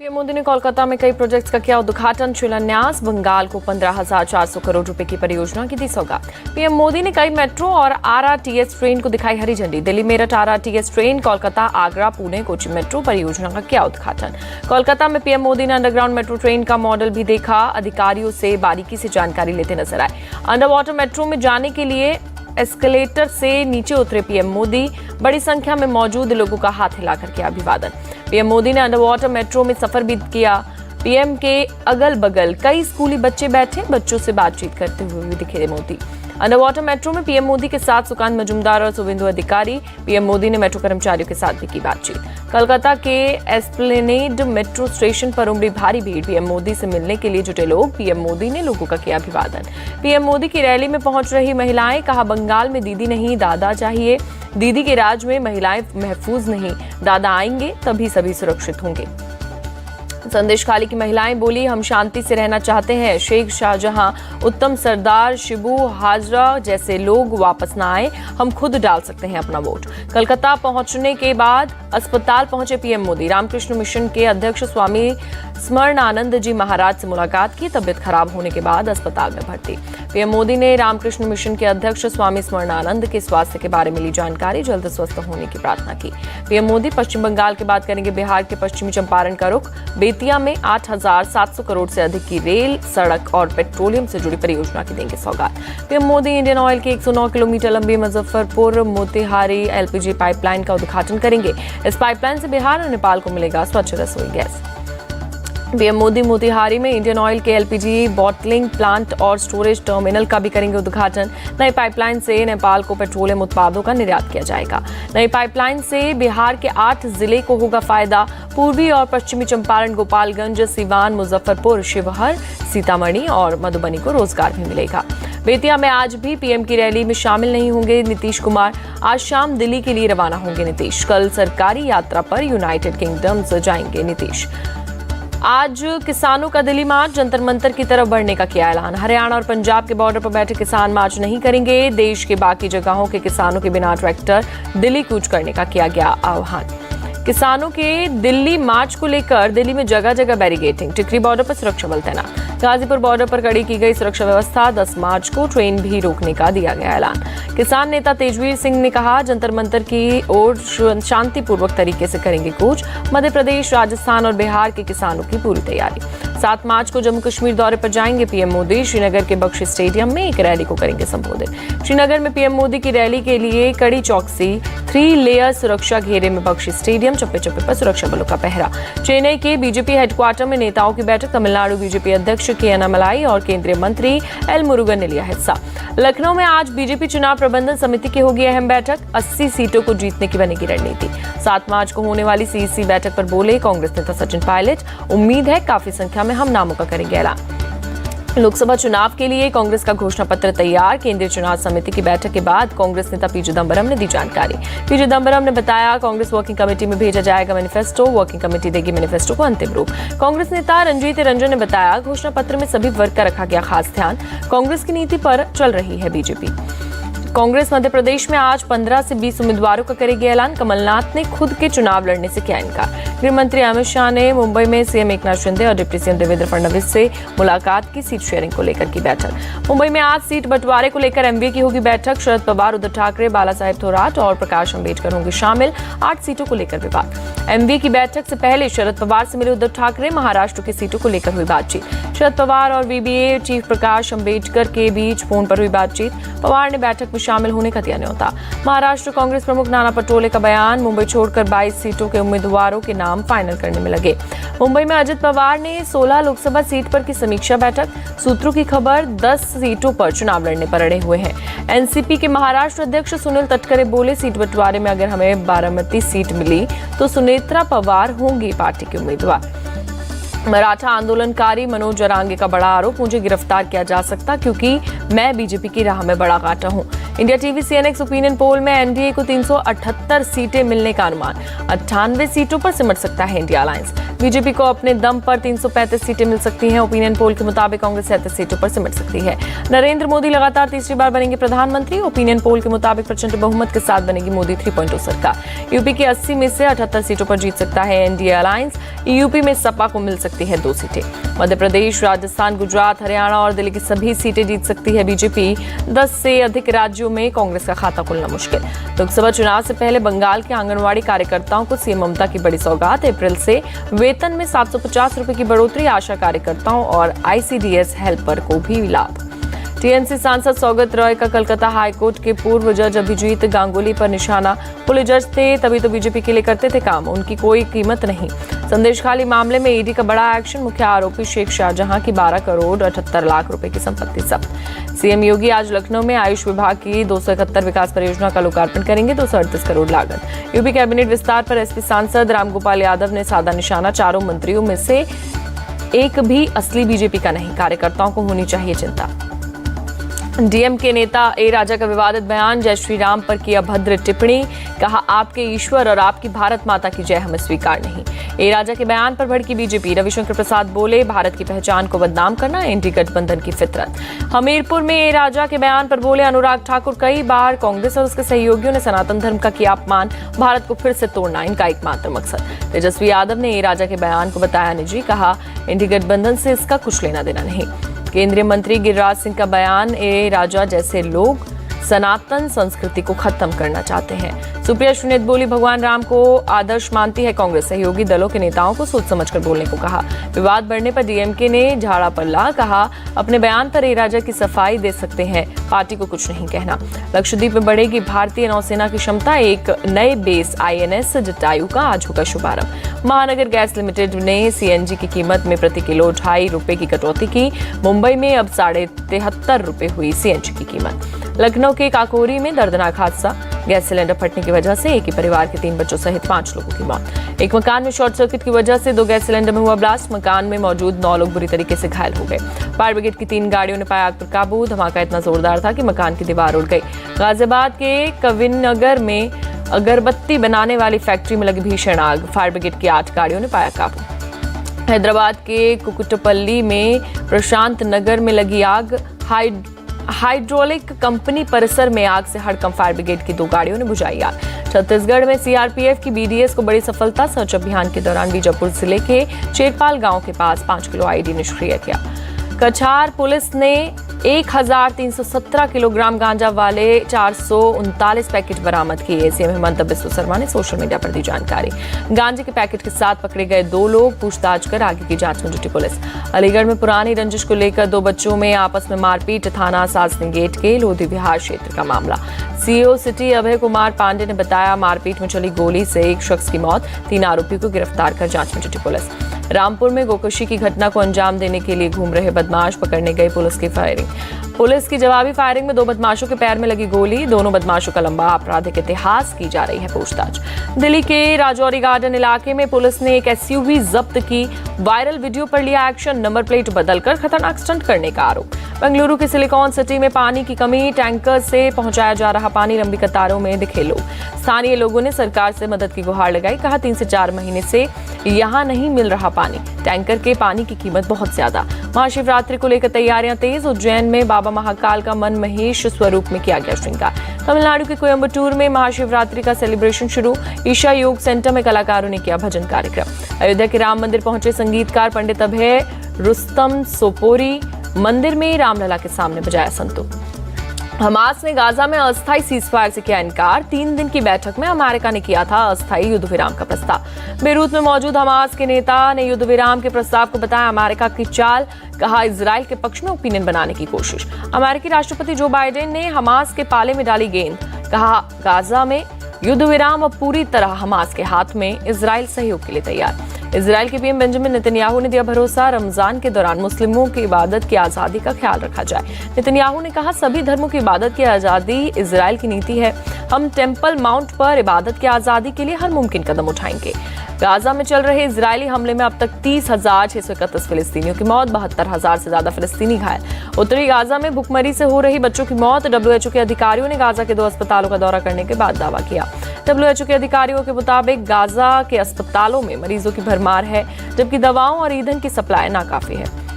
PM Modi ने कोलकाता में कई प्रोजेक्ट्स का किया उद्घाटन। शिलान्यास। बंगाल को 15,400 करोड़ रुपए की परियोजना की दी सौगात। पीएम मोदी ने कई मेट्रो और आरआरटीएस ट्रेन को दिखाई हरी झंडी। Delhi Meerut RRTS train, Kolkata Agra Pune Kochi metro परियोजना का किया उद्घाटन। कोलकाता में पीएम मोदी ने अंडरग्राउंड मेट्रो ट्रेन का मॉडल भी देखा। अधिकारियों से बारीकी से जानकारी लेते नजर आए। अंडर वाटर मेट्रो में जाने के लिए एस्केलेटर से नीचे उतरे पीएम मोदी। बड़ी संख्या में मौजूद लोगों का हाथ हिलाकर किया अभिवादन। पीएम मोदी ने अंडर वाटर मेट्रो में सफर भी किया। पीएम के अगल बगल कई स्कूली बच्चे बैठे, बच्चों से बातचीत करते हुए भी दिखे मोदी। अंडर वाटर मेट्रो में पीएम मोदी के साथ सुकांत मजूमदार और शुभेंदु अधिकारी। पीएम मोदी ने मेट्रो कर्मचारियों के साथ भी की बातचीत। कोलकाता के एस्प्लेनेड मेट्रो स्टेशन पर उमड़ी भारी भीड़। पीएम मोदी से मिलने के लिए जुटे लोग। पीएम मोदी ने लोगों का किया अभिवादन। पीएम मोदी की रैली में पहुंच रही महिलाएं। कहा, बंगाल में दीदी नहीं दादा चाहिए। दीदी के राज में महिलाएं महफूज नहीं, दादा आएंगे तभी सभी सुरक्षित होंगे। संदेश खाली की महिलाएं बोली, हम शांति से रहना चाहते हैं। शेख शाहजहां, उत्तम सरदार, शिबू हाजरा जैसे लोग वापस ना आए, हम खुद डाल सकते हैं अपना वोट। कलकत्ता पहुंचने के बाद अस्पताल पहुंचे पीएम मोदी। रामकृष्ण मिशन के अध्यक्ष स्वामी स्मरणानंद जी महाराज से मुलाकात की। तबियत खराब होने के बाद अस्पताल में भर्ती। पीएम मोदी ने रामकृष्ण मिशन के अध्यक्ष स्वामी स्मरणानंद के स्वास्थ्य के बारे में ली जानकारी। जल्द स्वस्थ होने की प्रार्थना की। पीएम मोदी पश्चिम बंगाल के बाद करेंगे बिहार के पश्चिमी चंपारण का रुख। बेतिया में 8,700 करोड़ से अधिक की रेल, सड़क और पेट्रोलियम से जुड़ी परियोजना की देंगे सौगात। पीएम मोदी इंडियन ऑयल की 109 किलोमीटर लंबी मुजफ्फरपुर मोतिहारी एलपीजी पाइपलाइन का उद्घाटन करेंगे। इस पाइपलाइन से बिहार और नेपाल को मिलेगा स्वच्छ रसोई गैस। पीएम मोदी मोतिहारी में इंडियन ऑयल के एलपीजी बॉटलिंग प्लांट और स्टोरेज टर्मिनल का भी करेंगे उद्घाटन। नई पाइपलाइन से नेपाल को पेट्रोलियम उत्पादों का निर्यात किया जाएगा। नई पाइपलाइन से बिहार के 8 जिले को होगा फायदा। पूर्वी और पश्चिमी चंपारण, गोपालगंज, सिवान, मुजफ्फरपुर, शिवहर, सीतामढ़ी और मधुबनी को रोजगार भी मिलेगा। बेतिया में आज भी पीएम की रैली में शामिल नहीं होंगे नीतीश कुमार। आज शाम दिल्ली के लिए रवाना होंगे नीतीश। कल सरकारी यात्रा पर यूनाइटेड किंगडम से जाएंगे नीतीश। आज किसानों का दिल्ली मार्च, जंतर मंतर की तरफ बढ़ने का किया ऐलान। हरियाणा और पंजाब के बॉर्डर पर बैठे किसान मार्च नहीं करेंगे। देश के बाकी जगहों के किसानों के बिना ट्रैक्टर दिल्ली कूच करने का किया गया आह्वान। किसानों के दिल्ली मार्च को लेकर दिल्ली में जगह जगह बैरिकेडिंग। टिकरी बॉर्डर पर सुरक्षा बल तैनात। गाजीपुर बॉर्डर पर कड़ी की गई सुरक्षा व्यवस्था। 10 मार्च को ट्रेन भी रोकने का दिया गया ऐलान। किसान नेता तेजवीर सिंह ने कहा, जंतर मंतर की ओर शांतिपूर्वक तरीके से करेंगे कूच। मध्य प्रदेश, राजस्थान और बिहार के किसानों की पूरी तैयारी। 7 मार्च को जम्मू कश्मीर दौरे पर जाएंगे पीएम मोदी। श्रीनगर के बख्शी स्टेडियम में एक रैली को करेंगे संबोधित। श्रीनगर में पीएम मोदी की रैली के लिए कड़ी चौकसी। 3 लेयर सुरक्षा घेरे में बख्शी स्टेडियम। चप्पे चप्पे पर सुरक्षा बलों का पहरा। चेन्नई के बीजेपी हेडक्वार्टर में नेताओं की बैठक। तमिलनाडु बीजेपी अध्यक्ष के अन्नामलाई और केंद्रीय मंत्री एल मुरुगन ने लिया हिस्सा। लखनऊ में आज बीजेपी चुनाव प्रबंधन समिति की होगी अहम बैठक। 80 सीटों को जीतने की बनेगी रणनीति। 7 मार्च को होने वाली सीईसी बैठक पर बोले कांग्रेस नेता सचिन पायलट। उम्मीद है काफी संख्या में हम नामों का करेंगे ऐलान। लोकसभा चुनाव के लिए कांग्रेस का घोषणा पत्र तैयार। केंद्रीय चुनाव समिति की बैठक के बाद कांग्रेस नेता पी चिदंबरम ने दी जानकारी। पी चिदंबरम ने बताया, कांग्रेस वर्किंग कमेटी में भेजा जाएगा मैनिफेस्टो। वर्किंग कमेटी देगी मैनिफेस्टो को अंतिम रूप। कांग्रेस नेता रंजीत रंजन ने बताया, घोषणा पत्र में सभी वर्ग का रखा गया खास ध्यान। कांग्रेस की नीति पर चल रही है बीजेपी। कांग्रेस मध्य प्रदेश में आज 15 से 20 उम्मीदवारों का करेगी ऐलान। कमलनाथ ने खुद के चुनाव लड़ने से किया इनकार। गृह मंत्री अमित शाह ने मुंबई में सीएम एकनाथ शिंदे और डिप्टी सीएम देवेंद्र फडणवीस से मुलाकात की। सीट शेयरिंग को लेकर की बैठक। मुंबई में आज सीट बंटवारे को लेकर एमवीए की होगी बैठक। शरद पवार, उद्धव ठाकरे, बाला साहेब थोराट और प्रकाश अंबेडकर होंगे शामिल। 8 सीटों को लेकर विवाद। एमवीए की बैठक से पहले शरद पवार से मिले उद्धव ठाकरे। महाराष्ट्र की सीटों को लेकर हुई बातचीत। शरद पवार और वीबीए चीफ प्रकाश अंबेडकर के बीच फोन पर हुई बातचीत। पवार ने बैठक में शामिल होने का दिया न्योता। महाराष्ट्र कांग्रेस प्रमुख नाना पटोले का बयान, मुंबई छोड़कर 22 सीटों के उम्मीदवारों के नाम फाइनल करने में लगे। मुंबई में अजित पवार ने 16 लोकसभा सीट पर की समीक्षा बैठक। सूत्रों की खबर, 10 सीटों पर चुनाव लड़ने पर अड़े हुए हैं। एनसीपी के महाराष्ट्र अध्यक्ष सुनील तटकरे बोले, सीट बंटवारे में अगर हमें बारामती सीट मिली तो सुनेत्रा पवार होंगी पार्टी के उम्मीदवार। मराठा आंदोलनकारी मनोज जरांगे का बड़ा आरोप, मुझे गिरफ्तार किया जा सकता क्योंकि मैं बीजेपी की राह में बड़ा कांटा हूं। India TV CNX opinion poll में एनडीए को 378 सीटें मिलने का अनुमान। 98 सीटों पर सिमट सकता है इंडिया अलायंस। बीजेपी को अपने दम पर 335 सीटें मिल सकती हैं। ओपिनियन पोल के मुताबिक कांग्रेस 37 सीटों पर सिमट सकती है। नरेंद्र मोदी लगातार तीसरी बार बनेंगे प्रधानमंत्री। ओपिनियन पोल के मुताबिक प्रचंड बहुमत के साथ बनेगी मोदी 3.0 सरकार। यूपी की 80 में से 78 सीटों पर जीत सकता है एनडीए अलायंस। यूपी में सपा को मिल सकती है 2 सीटें। मध्य प्रदेश, राजस्थान, गुजरात, हरियाणा और दिल्ली की सभी सीटें जीत सकती है बीजेपी। 10 से अधिक राज्यों में कांग्रेस का खाता खुलना मुश्किल। लोकसभा चुनाव से पहले बंगाल के आंगनवाड़ी कार्यकर्ताओं को सीएम ममता की बड़ी सौगात। अप्रैल से वेतन में 750 रुपए की बढ़ोतरी। आशा कार्यकर्ताओं और ICDS हेल्पर को भी लाभ। टीएमसी सांसद सौगत रॉय का कलकत्ता हाईकोर्ट के पूर्व जज अभिजीत गांगुली पर निशाना। पुलिस जज थे तभी तो बीजेपी के लिए करते थे काम, उनकी कोई कीमत नहीं। संदेश खाली मामले में ईडी का बड़ा एक्शन। मुख्य आरोपी शेख शाहजहां की 12 करोड़ 78 लाख रुपए की संपत्ति जब्त। सीएम योगी आज लखनऊ में आयुष विभाग की 271 विकास परियोजना का लोकार्पण करेंगे। 238 करोड़ लागत। यूपी कैबिनेट विस्तार पर एसपी सांसद रामगोपाल यादव ने साधा निशाना। 4 मंत्रियों में से एक भी असली बीजेपी का नहीं, कार्यकर्ताओं को होनी चाहिए चिंता। डीएमके नेता ए राजा का विवादित बयान। जय श्री राम पर किया भद्र टिप्पणी। कहा आपके ईश्वर और आपकी भारत माता की जय हमें स्वीकार नहीं। ए राजा के बयान पर भड़की बीजेपी। रविशंकर प्रसाद बोले भारत की पहचान को बदनाम करना एनडी गठबंधन की फितरत। हमीरपुर में ए राजा के बयान पर बोले अनुराग ठाकुर। कई बार कांग्रेस और उसके सहयोगियों ने सनातन धर्म का किया अपमान। भारत को फिर से तोड़ना इनका एकमात्र मकसद। तेजस्वी यादव ने ए राजा के बयान को बताया निजी। कहा एनडी गठबंधन से इसका कुछ लेना देना नहीं। केंद्रीय मंत्री गिरिराज सिंह का बयान। ए राजा जैसे लोग सनातन संस्कृति को खत्म करना चाहते हैं। सुप्रिया शुनेत बोली भगवान राम को आदर्श मानती है कांग्रेस। सहयोगी दलों के नेताओं को सोच समझकर बोलने को कहा। विवाद बढ़ने पर डीएमके ने झाड़ा पल्ला। कहा अपने बयान पर ए राजा की सफाई दे सकते हैं, पार्टी को कुछ नहीं कहना। लक्षद्वीप में बढ़ेगी भारतीय नौसेना की क्षमता। एक नए बेस INS जटायु का आज होगा शुभारंभ। महानगर गैस लिमिटेड ने CNG की कीमत में प्रति किलो 2.5 रुपए की कटौती की। मुंबई में अब 73.5 रुपए हुई CNG की कीमत। लखनऊ के काकोरी में दर्दनाक हादसा। गैस सिलेंडर फटने की वजह से एक ही परिवार के 3 बच्चों सहित 5 लोगों की मौत। एक मकान में शॉर्ट सर्किट की वजह से 2 गैस सिलेंडर में हुआ ब्लास्ट। मकान में मौजूद 9 लोग बुरी तरीके से घायल हो गए। फायर ब्रिगेड की 3 गाड़ियों ने पाया आग पर काबू। धमाका इतना जोरदार था कि मकान की दीवार उड़ गई। गाजियाबाद के कविनगर में अगरबत्ती बनाने वाली फैक्ट्री में लगी भीषण आग। फायर ब्रिगेड की 8 गाड़ियों ने पाया काबू। हैदराबाद के कुकुटपल्ली में प्रशांत नगर में लगी आग। हाइड्रोलिक कंपनी परिसर में आग से हड़कंप। फायर ब्रिगेड की 2 गाड़ियों ने बुझाई आग। छत्तीसगढ़ में CRPF की BDS को बड़ी सफलता। सर्च अभियान के दौरान बीजापुर जिले के चेरपाल गांव के पास 5 किलो IED निष्क्रिय किया। कछार पुलिस ने 1317 किलोग्राम गांजा वाले 439 पैकेट बरामद किए। सीएम हेमंत बिस्व शर्मा ने सोशल मीडिया पर दी जानकारी। गांजे के पैकेट के साथ पकड़े गए 2 लोग। पूछताछ कर आगे की जांच में जुटी पुलिस। अलीगढ़ में पुरानी रंजिश को लेकर 2 बच्चों में आपस में मारपीट। थाना सासनी गेट के लोधी विहार क्षेत्र का मामला। CEO सिटी अभय कुमार पांडे ने बताया मारपीट में चली गोली से एक शख्स की मौत। 3 आरोपियों को गिरफ्तार कर जांच में जुटी पुलिस। रामपुर में गोकशी की घटना को अंजाम देने के लिए घूम रहे बदमाश पकड़ने गई पुलिस की फायरिंग। पुलिस की जवाबी फायरिंग में 2 बदमाशों के पैर में लगी गोली। दोनों बदमाशों का लंबा आपराधिक इतिहास की जा रही है पूछताछ। दिल्ली के राजौरी गार्डन इलाके में पुलिस ने एक SUV जब्त की। वायरल वीडियो पर लिया एक्शन। नंबर प्लेट बदलकर खतरनाक स्टंट करने का आरोप। बेंगलुरु के सिलिकॉन सिटी में पानी की कमी। टैंकर से पहुंचाया जा रहा पानी। लंबी कतारों में दिखे लोग। स्थानीय लोगों ने सरकार से मदद की गुहार लगाई। कहा 3 से 4 महीने से यहाँ नहीं मिल रहा पानी। टैंकर के पानी की कीमत बहुत ज्यादा। महाशिवरात्रि को लेकर तैयारियां तेज। उज्जैन में बाबा महाकाल का मन महेश स्वरूप में किया गया श्रृंगार। तमिलनाडु के कोयम्बटूर में महाशिवरात्रि का सेलिब्रेशन शुरू। ईशा योग सेंटर में कलाकारों ने किया भजन कार्यक्रम। अयोध्या के राम मंदिर पहुंचे संगीतकार पंडित अभय रुस्तम सोपोरी। मंदिर में रामलला के सामने बजाया संतूर। हमास ने गाजा में अस्थायी सीजफायर से किया इनकार। 3 दिन की बैठक में अमेरिका ने किया था अस्थायी युद्ध विराम का प्रस्ताव। बेरूत में मौजूद हमास के नेता ने युद्ध विराम के प्रस्ताव को बताया अमेरिका की चाल। कहा इजराइल के पक्ष में ओपिनियन बनाने की कोशिश। अमेरिकी राष्ट्रपति जो बाइडेन ने हमास के पाले में डाली गेंद। कहा गाजा में युद्ध विराम अब पूरी तरह हमास के हाथ में। इजराइल सहयोग के लिए तैयार। इजराइल के पीएम बेंजामिन नेतन्याहू ने दिया भरोसा रमजान के दौरान मुस्लिमों की इबादत की आजादी का ख्याल रखा जाए। नेतन्याहू ने कहा सभी धर्मों की इबादत की आजादी इजराइल की नीति है। हम टेंपल माउंट पर इबादत की आजादी के लिए हर मुमकिन कदम उठाएंगे। गाजा में चल रहे इजरायली हमले में अब तक 30,631 फिलिस्तीनियों की मौत, 72,000 से ज्यादा फिलिस्तीनी घायल। उत्तरी गाजा में भुखमरी से हो रही बच्चों की मौत। WHO के अधिकारियों ने गाजा के 2 अस्पतालों का दौरा करने के बाद दावा किया। WHO के अधिकारियों के मुताबिक गाजा के अस्पतालों में मरीजों की भरमार है, जबकि दवाओं और ईंधन की सप्लाई नाकाफी है।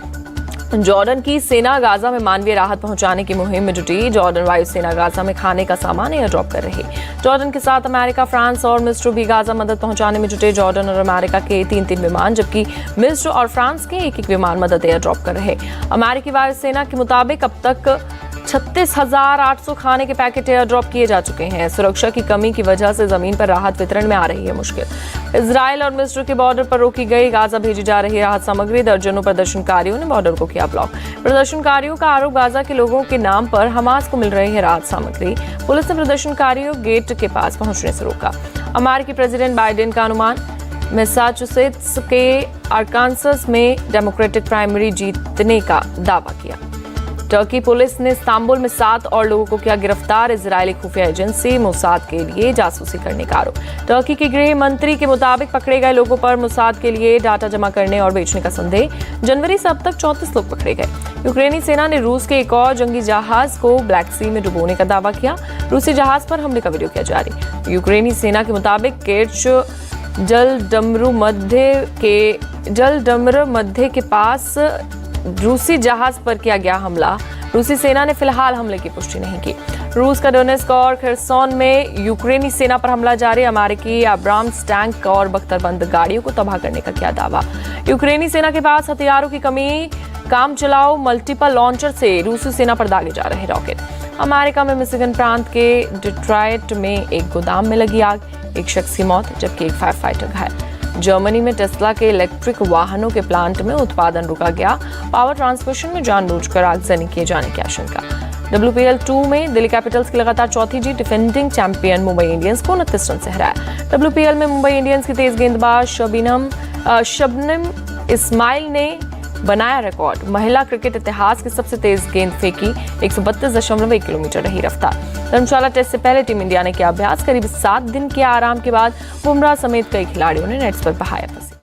जॉर्डन की सेना गाजा में मानवीय राहत पहुंचाने की मुहिम में जुटी। जॉर्डन वायुसेना गाजा में खाने का सामान एयर ड्रॉप कर रही। जॉर्डन के साथ अमेरिका, फ्रांस और मिस्र भी गाजा मदद पहुंचाने में जुटे। जॉर्डन और अमेरिका के 3-3 विमान, जबकि मिस्र और फ्रांस के 1-1 विमान मदद एयर ड्रॉप कर रहे। अमेरिकी वायुसेना के मुताबिक अब तक 36,800 खाने के पैकेट एयर ड्रॉप किए जा चुके हैं। सुरक्षा की कमी की वजह से जमीन पर राहत वितरण में आ रही है मुश्किल। इजराइल और मिस्र के बॉर्डर पर रोकी गई गाजा भेजी जा रही राहत सामग्री। दर्जनों प्रदर्शनकारियों ने बॉर्डर को किया ब्लॉक। प्रदर्शनकारियों का आरोप, गाजा के लोगों के नाम पर हमास को मिल रही है राहत सामग्री। पुलिस ने प्रदर्शनकारियों गेट के पास पहुंचने से रोका। अमेरिकी प्रेसिडेंट बाइडेन का अनुमान, मैसाचुसेट्स के आर्कांसस में डेमोक्रेटिक प्राइमरी जीतने का दावा किया। टर्की पुलिस ने इस्तांबुल में 7 और लोगों को किया गिरफ्तार। इजरायली खुफिया एजेंसी मोसाद के लिए जासूसी करने का आरोप। टर्की के गृह मंत्री के मुताबिक पकड़े गए लोगों पर मोसाद के लिए डाटा जमा करने और बेचने का संदेह। जनवरी से अब तक 34 लोग पकड़े गए। यूक्रेनी सेना ने रूस के एक और जंगी जहाज को ब्लैक सी में डुबोने का दावा किया। रूसी जहाज पर हमले का वीडियो किया जारी। यूक्रेनी सेना के मुताबिक केर्च जलडम्र मध्य के पास रूसी जहाज पर किया गया हमला। रूसी सेना ने फिलहाल हमले की पुष्टि नहीं की। रूस का डोनेस्क और खरसोन में यूक्रेनी सेना पर हमला जारी। अमेरिकी अब्राम्स टैंक और बख्तरबंद गाड़ियों को तबाह करने का किया दावा। यूक्रेनी सेना के पास हथियारों की कमी, काम चलाओ मल्टीपल लॉन्चर से रूसी सेना पर दागे जा रहे रॉकेट। अमेरिका में मिशिगन प्रांत के डिट्रॉयट में एक गोदाम में लगी आग, 1 शख्स की मौत जबकि 1 फायर फाइटर घायल। जर्मनी में टेस्ला के इलेक्ट्रिक वाहनों के प्लांट में उत्पादन रुका गया। पावर ट्रांसमिशन में जानबूझकर आगजनी किए जाने की आशंका। WPL 2 में दिल्ली कैपिटल्स की लगातार चौथी जीत। डिफेंडिंग चैंपियन मुंबई इंडियंस को 29 रन से हराया। WPL में मुंबई इंडियंस की तेज गेंदबाज शबनम इस्माइल ने बनाया रिकॉर्ड। महिला क्रिकेट इतिहास की सबसे तेज गेंद फेंकी, 132.1 किलोमीटर रही रफ्तार। धर्मशाला टेस्ट से पहले टीम इंडिया ने किया अभ्यास। करीब 7 दिन के आराम के बाद बुमराह समेत कई खिलाड़ियों ने नेट्स पर बहाया पसीना।